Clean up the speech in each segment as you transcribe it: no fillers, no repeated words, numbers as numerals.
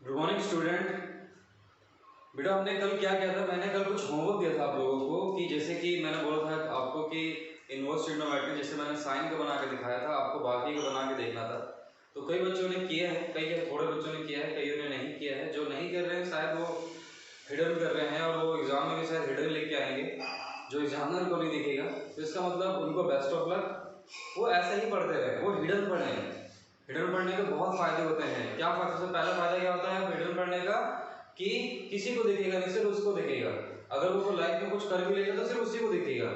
Good morning student. बेटा हमने कल क्या किया था, मैंने कल कुछ होमवर्क दिया था आप लोगों को कि जैसे कि मैंने बोला था आपको कि इनवर्स ट्रिग्नोमेट्री जैसे मैंने साइन का बना के दिखाया था, आपको बाकी का बना के देखना था। तो कई बच्चों ने किया है, कई थोड़े बच्चों ने किया है, कईयों ने नहीं किया है। जो नहीं कर रहे हैं शायद वो हिडन कर रहे हैं और वो एग्जाम में भी शायद हिडन लेके आएंगे, जो एग्जामिनर को नहीं दिखेगा। तो इसका मतलब उनको बेस्ट ऑफ लक। वो ऐसे ही पढ़ते रहे, वो हिडन पढ़े। हिडन पढ़ने के बहुत फायदे होते हैं। क्या फायदा? सबसे पहला फायदा क्या होता है हिडन पढ़ने का कि किसी को दिखेगा नहीं, सिर्फ उसको दिखेगा। अगर वो लाइफ में कुछ कर भी लेगा तो सिर्फ उसी को दिखेगा।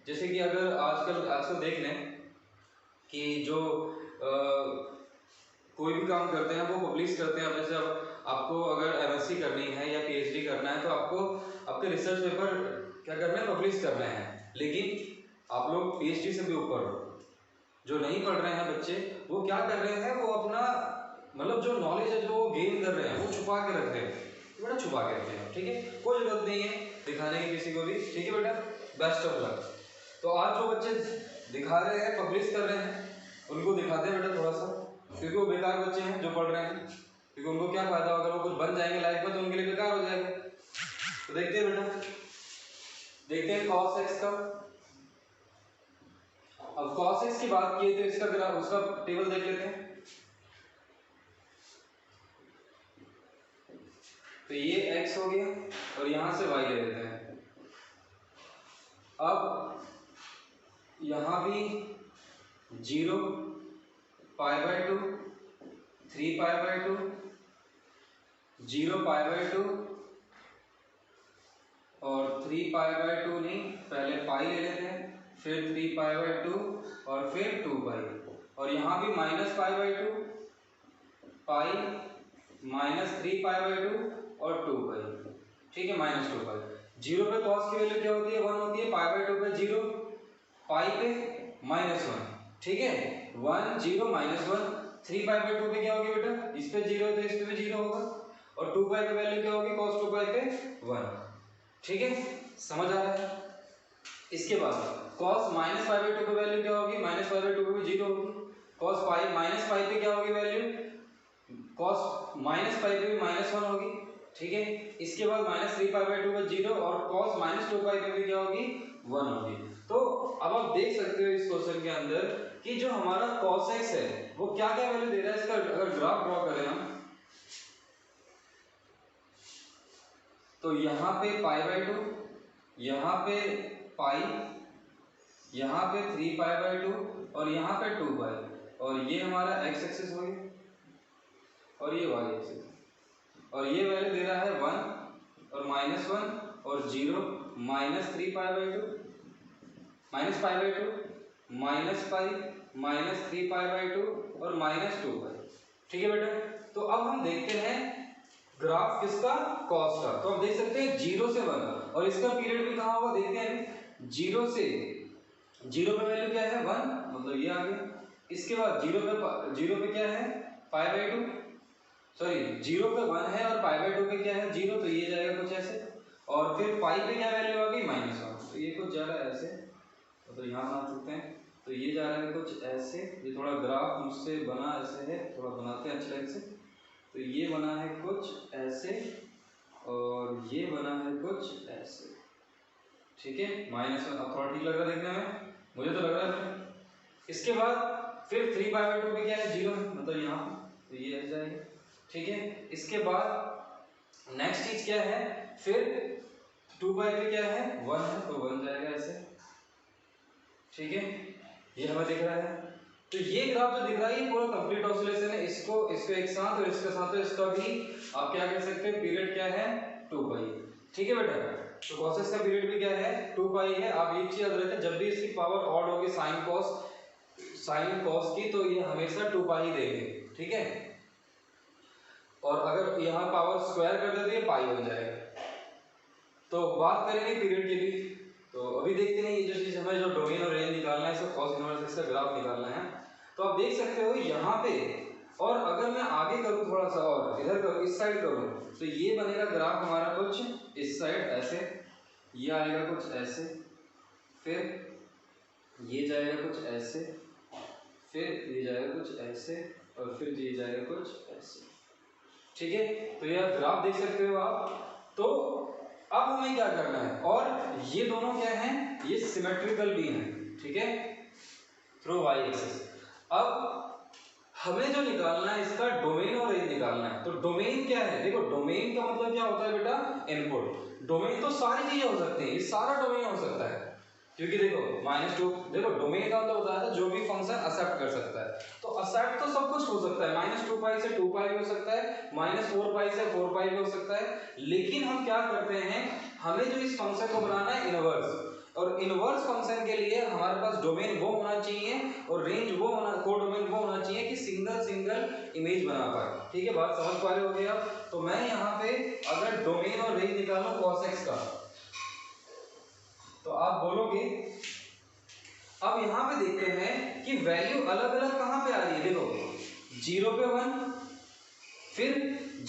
जैसे कि अगर आजकल देख लें कि जो कोई भी काम करते हैं वो पब्लिश करते हैं। जैसे अब आपको अगर एमएससी करनी है या पीएचडी करना है तो आपको आपके रिसर्च पेपर क्या करना है, पब्लिश करना है। लेकिन आप लोग पीएचडी से भी ऊपर हो, जो नहीं पढ़ रहे हैं बच्चे, वो क्या कर रहे हैं, वो अपना मतलब जो नॉलेज है जो वो गेन कर रहे हैं वो छुपा के रखते हैं। बेटा छुपा के रखते हैं, ठीक है, कोई जरूरत नहीं है दिखाने की किसी को भी, ठीक है बेटा, बेस्ट ऑफ लक। तो आज जो बच्चे दिखा रहे हैं, पब्लिश कर रहे हैं, उनको दिखाते हैं बेटा थोड़ा सा, क्योंकि वो बेकार बच्चे हैं जो पढ़ रहे हैं। क्योंकि उनको क्या फायदा, अगर वो कुछ बन जाएंगे लाइफ में तो उनके लिए बेकार हो जाएगा। तो देखते हैं बेटा, देखते हैं cos x का। अब cos x की बात की तो इसका ग्राफ, उसका टेबल देख लेते हैं। तो ये x हो गया और यहां से y ले लेते हैं। अब यहां भी 0 π/2, 3 π/2, 0 π/2 और 3 π/2 नहीं, पहले पाई ले लेते हैं, फिर 3 π/2 और फिर 2 पाई। और यहाँ भी -π/2, पाई, -3 π/2 और 2 पाई, ठीक है, -2 पाई। 0 पे cos की वैल्यू क्या होती है, 1 होती है, π/2 पे 0, पाई पे -1, ठीक है, 1 0 -1। 3 π/2 पे क्या होगी बेटा, इस पे 0 है तो इस पे भी 0 होगा। और 2 पाई पे वैल्यू क्या होगी, cos 2 पाई पे 1, ठीक है, समझ आ रहा है। इसके बाद cos -π/2 पे वैल्यू क्या होगी, -π/2 पे भी 0 होगी। cos पाई -पाई पे क्या होगी वैल्यू, cos -पाई पे भी -1 होगी, ठीक है। इसके बाद -3 π/2 पे 0 और cos -2 पाई पे भी क्या होगी, 1 होगी। तो अब आप देख सकते हो इस क्वेश्चन के अंदर कि जो हमारा cos x है वो क्या क्या वैल्यू दे रहा है। इसका अगर ग्राफ ड्रॉ करें हम, तो यहाँ पे π/2, यहाँ पे पाई, यहाँ पे 3 π/2 और यहाँ पे 2 पाई। और ये हमारा x एक्सिस हो गया और ये y एक्सिस, और ये वैल्यू दे रहा है 1 और -1 और 0, -3 π/2, -π/2, -पाई, -3 π/2 और -2 पाई, ठीक है बेटा। तो अब हम देखते हैं ग्राफ किसका, cos का। तो हम देख सकते हैं 0 से 1, और इसका पीरियड भी कहाँ होगा देखते हैं। 0 से 0 पे वैल्यू क्या है, 1, मतलब ये आ गया। इसके बाद 0 पे क्या है, π/2, सॉरी 0 पे 1 है और π/2 पे क्या है, 0, तो ये जाएगा कुछ ऐसे। और फिर पाई पे क्या वैल्यू आ गई, -1, तो ये कुछ जा रहा है ऐसे, तो यहाँ बना सकते हैं। तो ये जा रहा है कुछ ऐसे, ये थोड़ा ग्राफ मुझसे बना ऐसे है, थोड़ा बनाते हैं अच्छे से। तो ये बना है कुछ ऐसे और ये बना है कुछ ऐसे, ठीक है, -1। अब थोड़ा ठीक लग रहा है देखने में, मुझे तो लग रहा है। इसके बाद फिर 3 π/2 पे क्या है, 0 है, मतलब यहाँ, तो ये ऐसे जाएगा, ठीक है। इसके बाद नेक्स्ट चीज क्या है, फिर 2 पाई पे क्या है, 1 है, तो 1 जाएगा ऐसे, ठीक है, ये हमें दिख रहा है। तो ये ग्राफ जो दिख रहा है ये पूरा कंप्लीट ऑसिलेशन है। इसको एक साथ और इसके साथ, तो इसका भी आप क्या कह सकते हैं, पीरियड क्या है, 2 पाई, ठीक है बेटा। तो cos x का पीरियड भी क्या है, 2 पाई है। आप एक चीज याद रखें, जब भी इसकी पावर ऑड होगी साइन cos की, तो ये हमेशा 2 पाई देंगे, ठीक है। और अगर यहाँ पावर स्क्वायर कर दे तो ये पाई बन जाएगा। तो बात करेंगे पीरियड की भी, तो अभी देखते हैं ये जो चीज हमें जो डोमेन और रेंज निकालना है, इसका cos इनवर्स x का ग्राफ निकालना है। तो आप देख सकते हो यहाँ पे, और अगर मैं आगे करूँ थोड़ा सा और इधर करूँ, इस साइड करूँ, तो ये बनेगा ग्राफ हमारा कुछ इस साइड ऐसे, ये आएगा कुछ ऐसे, फिर ये जाएगा कुछ ऐसे, फिर ये जाएगा कुछ ऐसे, और फिर ये जाएगा कुछ ऐसे, ठीक है, तो ये ग्राफ देख सकते हो आप। तो अब हमें क्या करना है, और ये दोनों क्या हैं, ये सिमेट्रिकल भी हैं, ठीक है, थ्रू वाई एक्सिस। अब हमें जो निकालना है इसका डोमेन और रेंज निकालना है। तो डोमेन क्या है, देखो डोमेन का मतलब क्या होता है बेटा, इनपुट। डोमेन तो सारी चीजें हो सकती है, ये सारा डोमेन हो सकता है, क्योंकि देखो -2, देखो डोमेन का मतलब बताया था जो भी फंक्शन एक्सेप्ट कर सकता है। तो एक्सेप्ट तो सब कुछ हो सकता है, -2 पाई से 2 पाई भी हो सकता है, -4 पाई से 4 पाई भी हो सकता है। लेकिन हम क्या करते हैं, हमें जो इस फंक्शन को बनाना है इनवर्स, और इनवर्स फंक्शन के लिए हमारे पास डोमेन वो होना चाहिए और रेंज वो होना, कोडोमेन वो होना चाहिए कि सिंगल सिंगल इमेज बना पाए। ठीक है, बात समझ पा रहे हो गया। तो मैं यहाँ पे अगर डोमेन और रेंज निकालूं cos x का, तो आप बोलोगे, अब यहाँ पे देखते हैं कि वैल्यू अलग अलग कहाँ पे आ रही है। देखो 0 पे 1, फिर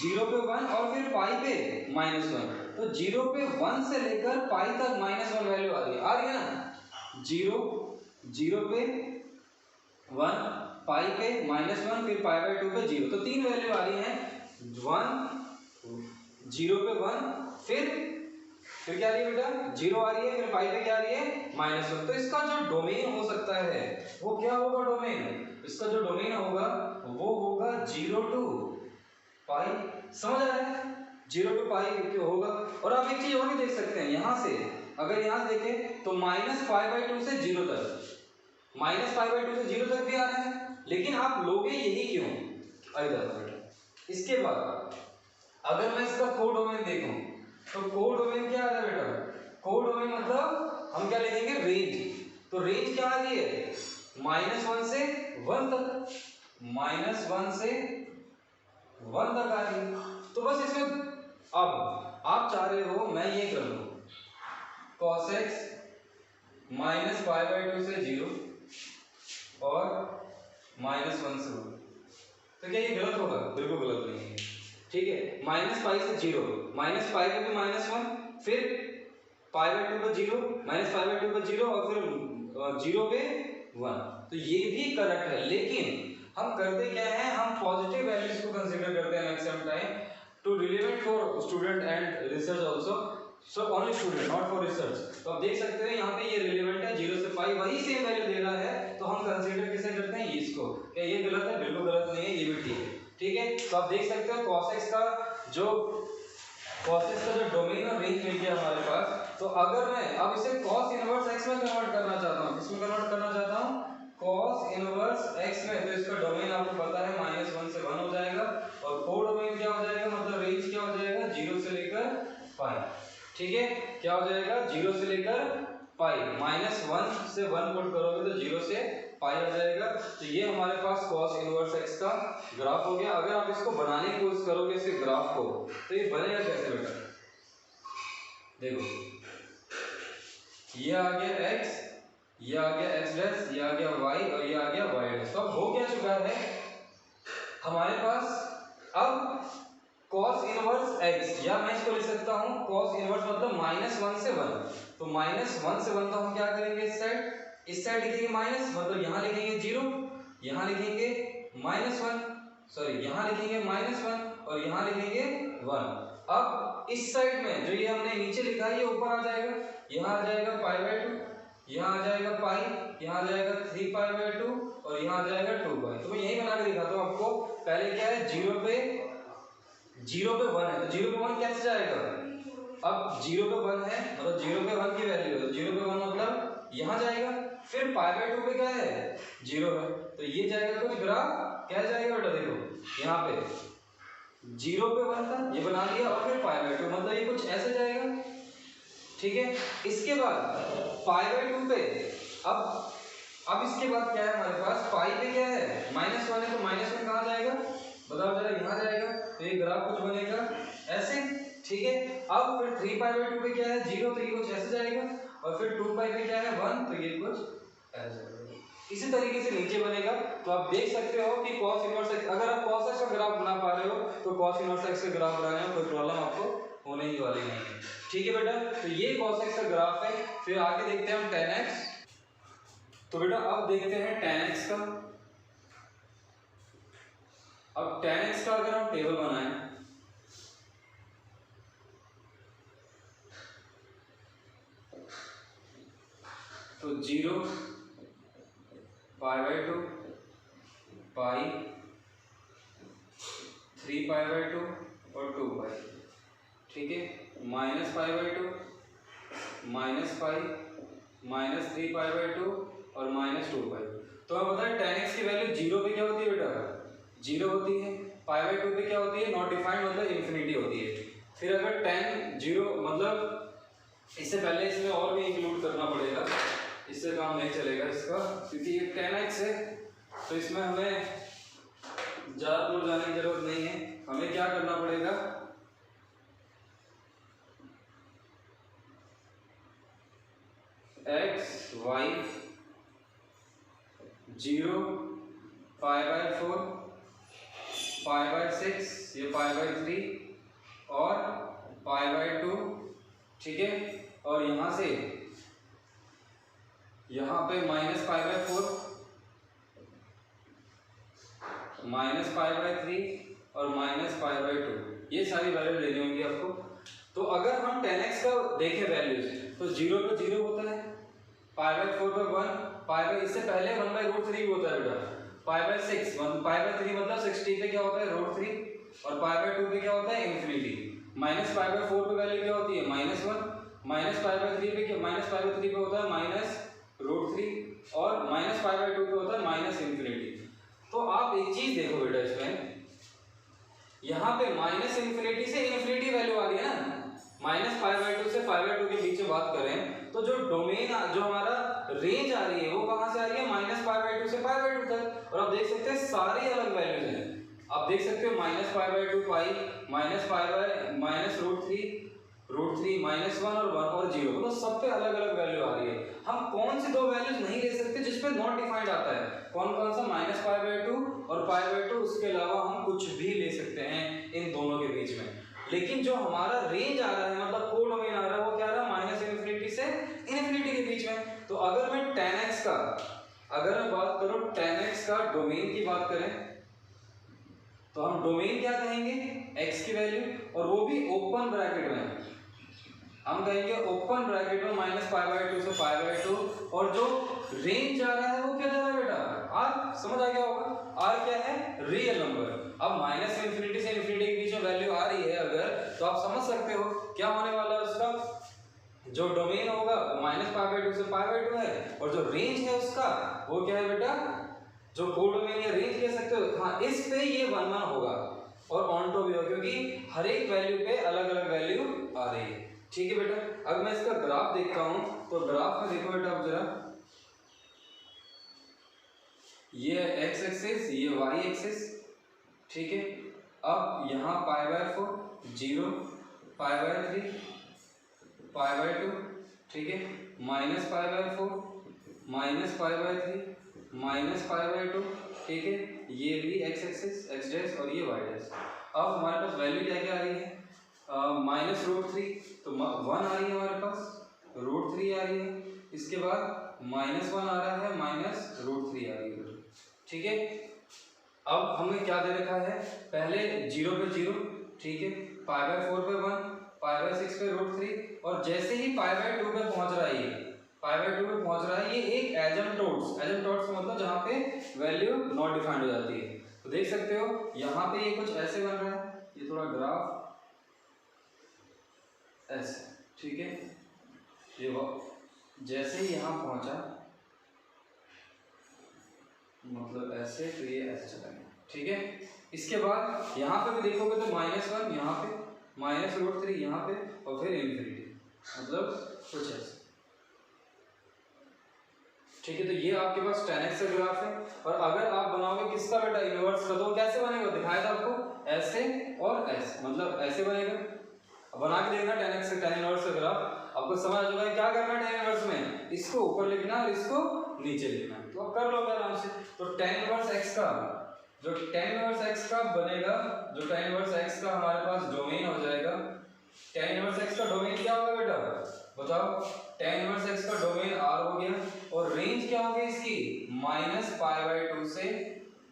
0 पे 1 और फिर पाई पे -1। तो 0 पे 1 से लेकर पाई तक -1 वैल्यू आ रही है ना। 0 पे 1, पाई पे -1, फिर पाई/2 पे 0। तो 3 वैल्यू आ रही हैं, 1 0 पे 1, फिर क्या आ रही है बेटा, 0 आ रही है, फिर पाई पे क्या आ रही है, -1। तो इसका जो डोमेन हो सकता है वो क्या होगा, डोमेन, इसका जो डोमेन होगा वो होगा 0 to पाई। समझ आ रहा है, 0 to पाई क्यों होगा। और आप एक चीज और भी देख सकते हैं, यहाँ से अगर यहाँ से देखें तो -π/2 से 0 तक, -π/2 से 0 तक भी आ रहा है, लेकिन आप लोगे यही क्यों, इधर। इसके बाद अगर मैं इसका कोडोमेन देखूं तो कोडोमेन क्या आ रहा है बेटा, कोडोमेन मतलब हम क्या लिखेंगे, रेंज। तो रेंज क्या आ रही है, -1 से 1 तक, -1 से 1 तक आ रही है। तो बस इसमें अब आप चाह रहे हो मैं ये कर लूं, cos x -π/2 से 0 और -1 से 1। तो क्या ये गलत होगा, बिल्कुल गलत नहीं है। ठीक है, -π से 0, -π पे भी -1, फिर π/2 पे 0, -π/2 पे 0 और फिर 0 पे 1। तो ये भी करेक्ट है, लेकिन हम करते क्या है, हम पॉजिटिव वैल्यूज को कंसीडर करते हैं maximum time, to relevant for student and research also, so only student not for research. तो आप देख सकते हैं यहाँ पे ये रिलेवेंट है, 0 से पाई वही सेम वैल्यू दे रहा है, तो हम कंसीडर किसे करते हैं, इसको। क्या ये गलत है, बिल्कुल गलत नहीं है, ये भी ठीक है। ठीक है, तो आप देख सकते हो cos x का जो डोमेन और रेंज मिल गया हमारे पास। तो अगर मैं अब इसे cos इनवर्स x में कन्वर्ट करना चाहता हूँ, किसमें कन्वर्ट करना चाहता हूँ, cos इनवर्स x में, तो इसका डोमेन आपको पता है -1 से 1 हो जाएगा, और कोडोमेन क्या हो जाएगा, मतलब रेंज क्या हो जाएगा, 0 से लेकर पाई। ठीक है, क्या हो जाएगा, 0 से लेकर पाई, -1 से 1 पुट करोगे तो 0 से पाई हो जाएगा। तो ये हमारे पास cos इनवर्स x का ग्राफ हो गया। अगर आप इसको बनाने की कोशिश करोगे इस ग्राफ को, तो ये बनेगा कैसे बेटा, देखो ये आ गया x, ये आ गया x डैश, ये आ गया y और ये आ गया y डैश। तो अब हो क्या चुका है हमारे पास, अब cos इनवर्स x, या मैं इसको लिख सकता हूँ cos इनवर्स मतलब -1 से 1। तो -1 से 1 तो हम क्या करेंगे, इस साइड लिखेंगे माइनस, मतलब यहाँ लिखेंगे 0, यहाँ लिखेंगे -1, सॉरी यहाँ लिखेंगे -1 और यहाँ लिखेंगे 1। अब इस साइड में जो ये हमने नीचे लिखा है ये ऊपर आ जाएगा, यहाँ आ जाएगा π/2, यहाँ आ जाएगा पाई, यहाँ आ जाएगा 3π/2 और यहाँ आ जाएगा 2 पाई। तो मैं यही बना के दिखाता हूँ आपको। पहले क्या है, 0 पे 1 है, तो 0 पे 1 कैसे जाएगा, अब 0 पे 1 है, मतलब 0 पे 1 की वैल्यू है, 0 पे 1 मतलब यहाँ जाएगा, फिर π/2 पे क्या है, 0 है, तो ये जाएगा कुछ ग्राफ क्या जाएगा बेटा, देखो यहाँ पे 0 पे 1 था, ये बना लिया, और फिर π/2 मतलब ये कुछ ऐसे जाएगा। ठीक है, इसके बाद π/2 पे अब इसके बाद क्या है हमारे पास, पाई पे क्या है, -1 है, तो -1 कहाँ जाएगा, बताओ जरा, यहाँ जाएगा, तो ये ग्राफ कुछ बनेगा ऐसे। ठीक है, अब फिर 3π/2 पे क्या है, 0, तो ये कुछ ऐसे जाएगा, और फिर 2 पाई पे क्या है 1, तो ये कुछ ऐसे जाएगा। इसी तरीके से नीचे बनेगा। तो आप देख सकते हो कि cos इनवर्स x, अगर आप cos x का ग्राफ बना पा रहे हो तो cos इनवर्स x का ग्राफ बनाने में कोई प्रॉब्लम आपको होने ही वाली नहीं है। ठीक है बेटा, तो ये cos x का ग्राफ है। फिर आगे देखते हैं हम tan x। तो बेटा अब देखते हैं tan x का। अब tan x का अगर हम टेबल बनाएं 0 π/2 पाई 3 π/2 और 2 पाई, ठीक है, -π/2 -पाई -3 π/2 और -2 पाई। तो हमें पता है tan x की वैल्यू 0 पे क्या होती है बेटा, 0 होती है, π/2 पे क्या होती है, नॉट डिफाइंड मतलब इन्फिनिटी होती है। फिर अगर tan 0 मतलब इससे पहले इसमें और भी इंक्लूड करना पड़ेगा, इससे काम नहीं चलेगा इसका, क्योंकि ये tan x है तो इसमें हमें ज़्यादा दूर जाने की जरूरत नहीं है। हमें क्या करना पड़ेगा, x y 0 π/4 π/6 ये π/3 और π/2, ठीक है, और यहाँ से यहाँ पे -π/4 -π/3 और -π/2 ये सारी वैल्यू लेनी होंगी आपको। तो अगर हम tan x का देखें वैल्यूज तो 0 पे 0 होता है, π/4 पे 1, इससे पहले 1/√3 होता है बेटा, π/6 π/3 मतलब 60 पे क्या होता है √3 और π/2 पे क्या होता है इन्फिनिटी। -π/4 पे वैल्यू क्या होती है -1, -π/3 पे क्या -π/3 पे होता है -√3 और -π/2 पे होता है -इन्फिनिटी। तो आप एक चीज देखो बेटा, इसमें यहाँ पे -इन्फिनिटी से इन्फिनिटी वैल्यू आ रही है ना, -π/2 से π/2 के बीच में बात करें तो जो डोमेन जो हमारा रेंज आ रही है वो कहाँ से आ रही है, -π/2 से π/2 तक। और आप देख सकते हैं सारी अलग वैल्यूज हैं, आप देख सकते हो -π/2 पाई -√3 -1 और 1 और 0, मतलब सब पे अलग अलग वैल्यू आ रही है। हम कौन सी दो वैल्यूज नहीं ले सकते जिसपे नॉट डिफाइंड आता है, कौन कौन सा, -π/2 और π/2, उसके अलावा हम कुछ भी ले सकते हैं इन दोनों के बीच में। लेकिन जो हमारा रेंज आ रहा है मतलब कोडोमेन आ रहा है वो क्या आ रहा है, -इन्फिनिटी से इन्फिनिटी के बीच में। तो अगर मैं tan x का, अगर मैं बात करूं tan x का डोमेन की बात करें तो हम डोमेन क्या कहेंगे, x की वैल्यू, और वो भी ओपन ब्रैकेट में हम कहेंगे ओपन ब्रैकेट में -π/2 से π/2, और जो रेंज जा रहा है वो क्या जा रहा है बेटा, r, समझ आ गया होगा, r क्या है, रियल नंबर। अब -इन्फिनिटी से इन्फिनिटी के बीच में वैल्यू आ रही है अगर, तो आप समझ सकते हो क्या होने वाला है उसका, जो डोमेन होगा -π/2 से π/2 है, और जो रेंज है उसका वो क्या है बेटा, जो कोडोमेन या रेंज कह सकते हो, हाँ, इस पे ये 1 1 होगा और ऑन टू भी होगा, क्योंकि हर एक वैल्यू पे अलग अलग वैल्यू आ रही है, ठीक है बेटा। अब मैं इसका ग्राफ देखता हूं, तो ग्राफ में देखो बेटा आप जरा, ये x एक्सिस, ये y एक्सिस, ठीक है। अब यहाँ π/4 0 π/3 π/2, ठीक है, -π/4 -π/3 -π/2, ठीक है, ये भी x एक्सिस x डैश और ये y डैश। अब हमारे पास वैल्यू क्या क्या आ रही है, -√3 तो 1 आ रही है हमारे पास, √3 आ रही है, इसके बाद -1 आ रहा है, -√3 आ रही है, ठीक है। अब हमने क्या दे रखा है, पहले 0 पे 0, ठीक है, π/4 पे 1, π/6 पे √3, और जैसे ही π/2 पे पहुंच रहा है, π/2 पे पहुंच रहा है, ये एक एजम्पटोट्स मतलब जहाँ पे वैल्यू नॉट डिफाइंड हो जाती है। तो देख सकते हो यहाँ पे ये कुछ ऐसे बन रहा है, ये थोड़ा ग्राफ ऐसे, ठीक है, ये वो जैसे ही यहाँ पहुंचा मतलब ऐसे, तो ये ऐसे चला गया, ठीक है। इसके बाद यहाँ पे भी देखोगे तो -1 यहाँ पे, -√3 यहाँ पे, और फिर इन्फिनिटी, मतलब कुछ ऐसे, ठीक है। तो ये आपके पास tan x का ग्राफ है, और अगर आप बनाओगे किसका बेटा, इनवर्स का, तो कैसे बनेगा, दिखाया था आपको, ऐसे और ऐसे, मतलब ऐसे बनेगा। बना के देखना tan x का tan इनवर्स का ग्राफ, आपको समझ आ जाएगा क्या करना है tan इनवर्स में, इसको ऊपर लिखना और इसको नीचे लिखना, तो आप कर लोगे आराम से। तो tan इनवर्स x का, जो tan इनवर्स x का बनेगा, जो tan इनवर्स x का हमारे पास डोमेन हो जाएगा, tan इनवर्स x का डोमेन क्या होगा बेटा, बताओ, tan इनवर्स x का डोमेन r हो गया, और रेंज क्या होगी इसकी, -π/2 से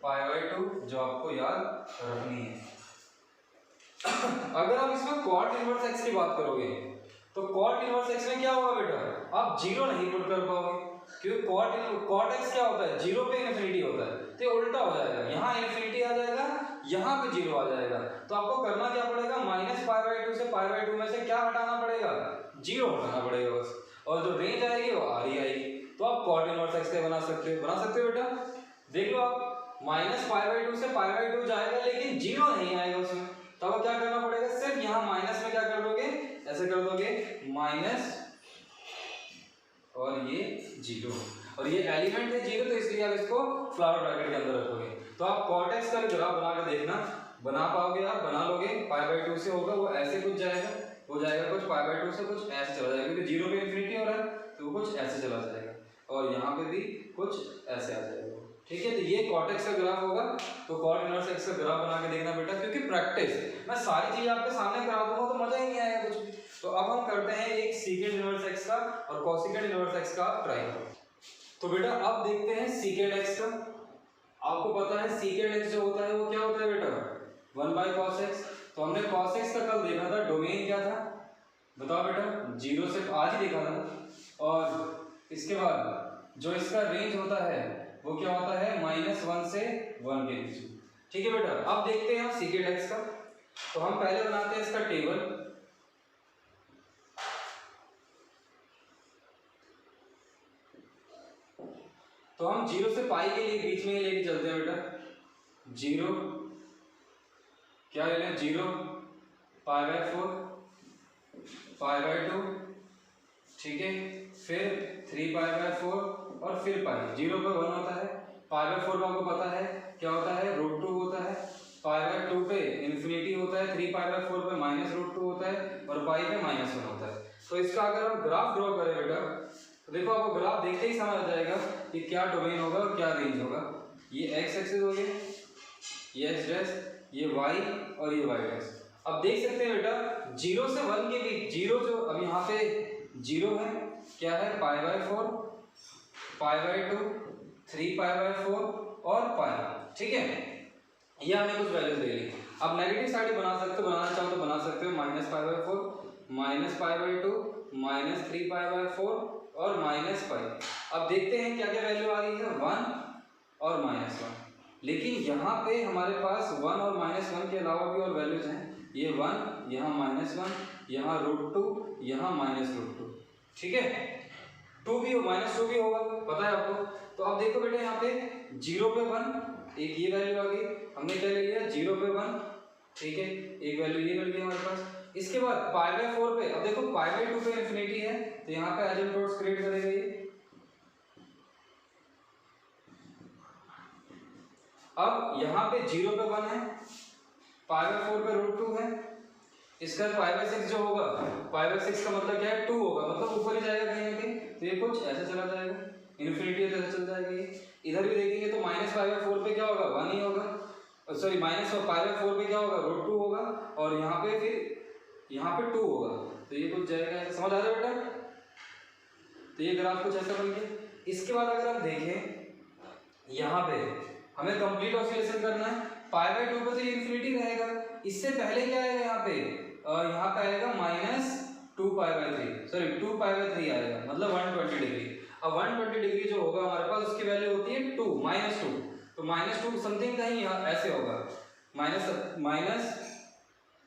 π/2, जो आपको याद रखनी है। अगर आप इसमें cot इनवर्स x की बात करोगे तो cot इनवर्स x में क्या होगा बेटा, आप 0 नहीं पुट कर पाओगे, क्योंकि कॉट एक्स क्या होता है, जीरो पे इन्फिनिटी होता है, तो उल्टा हो जाएगा, यहाँ इन्फिनिटी आ जाएगा, यहाँ पे जीरो आ जाएगा। तो आपको करना क्या पड़ेगा, माइनस पाई बाई टू से पाई बाई टू में से क्या हटाना पड़ेगा, जीरो हटाना पड़ेगा बस, और जो रेंज आएगी वो आ रही आएगी। तो आप कॉट इनवर्स एक्स के बना सकते हो बेटा। देख लो आप, माइनस पाई बाई टू से पाई बाई टू जाएगा लेकिन जीरो नहीं आएगा उसमें, तो आपको क्या करना पड़ेगा, सिर्फ यहाँ माइनस में क्या कर दोगे, ऐसे कर दोगे माइनस और ये जीरो, और ये एलिमेंट है जीरो, तो इसलिए आप इसको फ्लावर ब्रैकेट के अंदर रखोगे। तो आप कॉट एक्स का ग्राफ बना के देखना, बना पाओगे आप, बना लोगे, पाई बाई टू से होगा वो ऐसे कुछ जाएगा, हो जाएगा कुछ पाई बाई टू से कुछ ऐसे चला जाएगा, क्योंकि जीरो पे इन्फिनिटी हो रहा है तो वो कुछ ऐसे चला जाएगा, और यहाँ पे भी कुछ ऐसे आ जाएगा। ठीक है, तो ये कॉट एक्स का ग्राफ होगा। तो कॉट इनवर्स एक्स का ग्राफ बना के देखना बेटा, क्योंकि प्रैक्टिस मैं सारी चीज आपके सामने करा दूंगा तो मजा ही नहीं आएगा कुछ भी। तो अब हम करते हैं एक सीकेंड इनवर्स एक्स का और कोसेकेंड इनवर्स एक्स का ट्राई करो। तो बेटा अब देखते हैं सीकेंड एक्स का। आपको पता है सीकेंड एक्स जो होता है वो क्या होता है बेटा, 1 बाई कॉस एक्स। तो हमने कॉस एक्स का कल देखा था, डोमेन क्या था बताओ बेटा, जीरो से आज ही देखा था। और इसके बाद जो इसका रेंज होता है वो क्या होता है, -1 से 1 के बीच। ठीक है बेटा, अब देखते हैं हम सीकेंड एक्स का। तो हम पहले बनाते हैं इसका टेबल। तो हम जीरो से पाई के लिए बीच में ही लेके चलते हैं बेटा, जीरो क्या ले लें, zero pi by 4 pi by 2, ठीक है, फिर 3 पाई बाई 4 और फिर पाई, जीरो पे 1 होता है, पाई बाई 4 आपको पता है क्या होता है, √2 होता है, पाई बाई 2 पे इन्फिनिटी होता है, 3 पाई बाई 4 पे -√2 होता है, और पाई पे -1 होता है। तो इसका अगर हम ग्राफ ड्रॉ करें बेटा, तो देखो आपको ग्राफ देखते ही समझ आ जाएगा कि क्या डोमेन होगा और क्या रेंज होगा। ये एक्स एक्सिस हो गया, ये एक्स डैश, ये वाई और ये वाई डैश। अब देख सकते हैं बेटा 0 से 1 के बीच, जीरो जो अब यहाँ पे जीरो है, क्या है pi by 4 pi by 2 3 pi by 4 और पाई। ठीक है, ये हमने कुछ वैल्यूज ले ली। अब नेगेटिव साइड बना सकते हो, बनाना चाहो तो बना सकते हो, -pi by 4 -pi by 2 -3 pi by 4 और -पाई। अब देखते हैं क्या क्या वैल्यू आ रही है, 1 और -1। लेकिन यहाँ पे हमारे पास 1 और -1 के अलावा भी और वैल्यूज हैं, ये 1 यहाँ -1 यहाँ √2 यहाँ -√2। ठीक है, 2 भी -2 भी होगा, पता है आपको। तो अब देखो बेटा यहाँ पे 0 पे 1, एक ये वैल्यू आ गई, हमने क्या ले लिया 0 पे 1, ठीक है, एक वैल्यू ये मिल गई हमारे पास। इसके बाद पाई बाई 4 पे, अब देखो पाई बाई 2 पे इन्फिनिटी है, तो यहाँ पे एसिम्प्टोट्स क्रिएट करेगा ये। अब यहाँ पे 0 पे 1 है, पाई बाई 4 पे √2 है, इसका पाई बाई 6 जो होगा, पाई बाई 6 का मतलब क्या है 2 होगा, मतलब ऊपर ही जाएगा कहीं ना कहीं, तो ये कुछ ऐसे चला जाएगा, इन्फिनिटी तो ऐसे चल जाएगा ये। इधर भी देखेंगे तो -पाई बाई 4 पे क्या होगा 1 ही होगा, सॉरी -पाई बाई 4 पे क्या होगा √2 होगा, और यहाँ पे फिर यहाँ पे 2 होगा, तो ये कुछ जाएगा, समझ आ रहा है बेटा। तो ये ग्राफ कुछ ऐसा बन गया। इसके बाद अगर हम देखें यहाँ पे हमें कंप्लीट ऑसिलेशन करना है, पाई बाई 2 पे तो ये इन्फिनिटी रहेगा, इससे पहले क्या आएगा यहाँ पे, यहाँ पे आएगा -2 pi by 3, sorry 2 pi by 3 आएगा, मतलब 120 डिग्री। अब 120 डिग्री जो होगा हमारे पास उसकी वैल्यू होती है 2 -2, तो -2 समथिंग कहीं ऐसे होगा, माइनस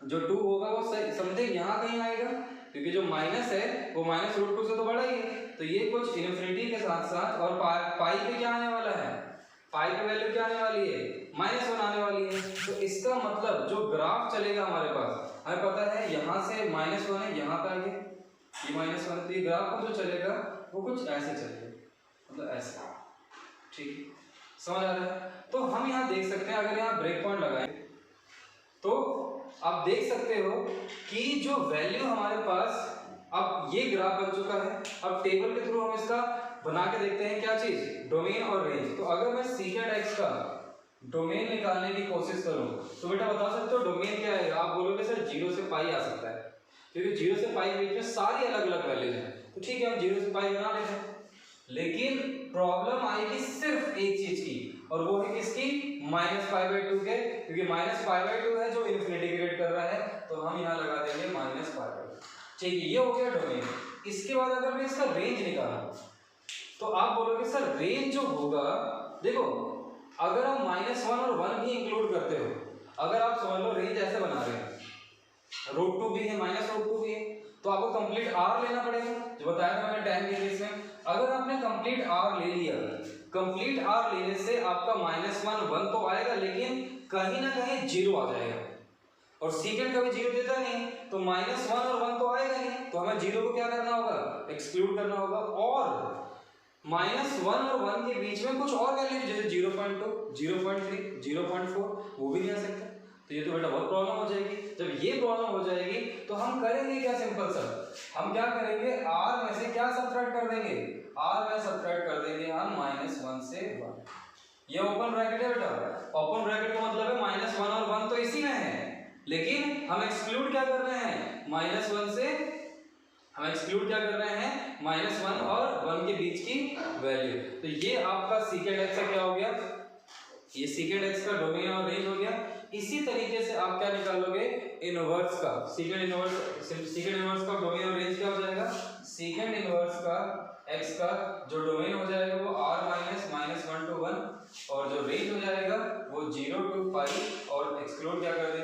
जो 2 होगा वो समथिंग यहाँ कहीं आएगा, क्योंकि जो माइनस है वो -√2 से तो बड़ा ही है, तो ये कुछ इन्फिनिटी के साथ साथ, और पाई पे क्या आने वाला है, पाई की वैल्यू क्या आने वाली है -1 आने वाली है। तो इसका मतलब जो ग्राफ चलेगा हमारे पास, हमें पता है यहाँ से -1 है, यहाँ पे आ गया ये -1, तो ये ग्राफ जो चलेगा वो कुछ ऐसे चलेगा, मतलब ऐसे। ठीक, समझ आ रहा है। तो हम यहाँ देख सकते हैं, अगर यहाँ ब्रेक पॉइंट लगाएं तो आप देख सकते हो कि जो वैल्यू हमारे पास, अब ये ग्राफ बन चुका है। अब टेबल के थ्रू हम इसका बना के देखते हैं क्या चीज, डोमेन और रेंज। तो अगर मैं सीकेंड एक्स का डोमेन निकालने की कोशिश करूं तो बेटा बता सकते हो डोमेन क्या है। आप बोलोगे सर 0 से पाई आ सकता है, क्योंकि 0 से पाई के बीच में सारी अलग अलग वैल्यूज हैं, तो ठीक है हम 0 से पाई बना लेते हैं। लेकिन प्रॉब्लम आएगी सिर्फ एक चीज की, और वो है किसकी, -पाई/2 के, क्योंकि -पाई/2 है जो इन्फिनिटी क्रिएट कर रहा है, तो हम यहाँ लगा देंगे -पाई/2। ठीक है, ये हो गया डोमेन। इसके बाद अगर मैं इसका रेंज निकालूं तो तो आप बोलोगे सर रेंज जो होगा, देखो अगर आप -1 और 1 भी इंक्लूड करते हो, अगर आप समझ लो रेंज ऐसे बना रहे हैं, √2 भी है -√2 भी है, तो आपको कंप्लीट R लेना पड़ेगा, जो बताया था मैंने tan के केस में। अगर आपने कंप्लीट R ले लिया, कंप्लीट R लेने से आपका -1 1 तो आएगा, लेकिन कहीं ना कहीं 0 आ जाएगा, और सीकेंड कभी 0 देता नहीं, तो -1 और 1 तो आएगा नहीं, तो हमें 0 को क्या करना होगा, एक्सक्लूड करना होगा। और -1 और 1 के बीच में कुछ और वैल्यू जैसे 0.2, 0.3, 0.4 वो भी नहीं आ सकता, तो ये तो बेटा बहुत प्रॉब्लम हो जाएगी। जब ये प्रॉब्लम हो जाएगी तो हम करेंगे क्या, सिंपल सा हम क्या करेंगे, R में से क्या सब्ट्रैक्ट कर देंगे, R में सब्ट्रैक्ट कर देंगे हम -1 से 1। ये ओपन ब्रैकेट है बेटा, ओपन ब्रैकेट का मतलब है -1 और 1 तो इसी में है, लेकिन हम एक्सक्लूड क्या कर रहे हैं, -1 से हम एक्सक्लूड क्या कर रहे हैं, -1 और 1 के बीच की वैल्यू। तो ये आपका सीकेंड एक्स का क्या हो गया, ये सीकेंड एक्स का डोमेन और रेंज हो गया। इसी तरीके से आप क्या निकालोगे, इनवर्स का सीकेंड इनवर्स का डोमेन और रेंज क्या हो जाएगा, सीकेंड इनवर्स का x का जो डोमेन हो जाएगा वो r -1 to 1, और जो रेंज हो जाएगा वो 0 to पाई, और एक्सक्लूड क्या कर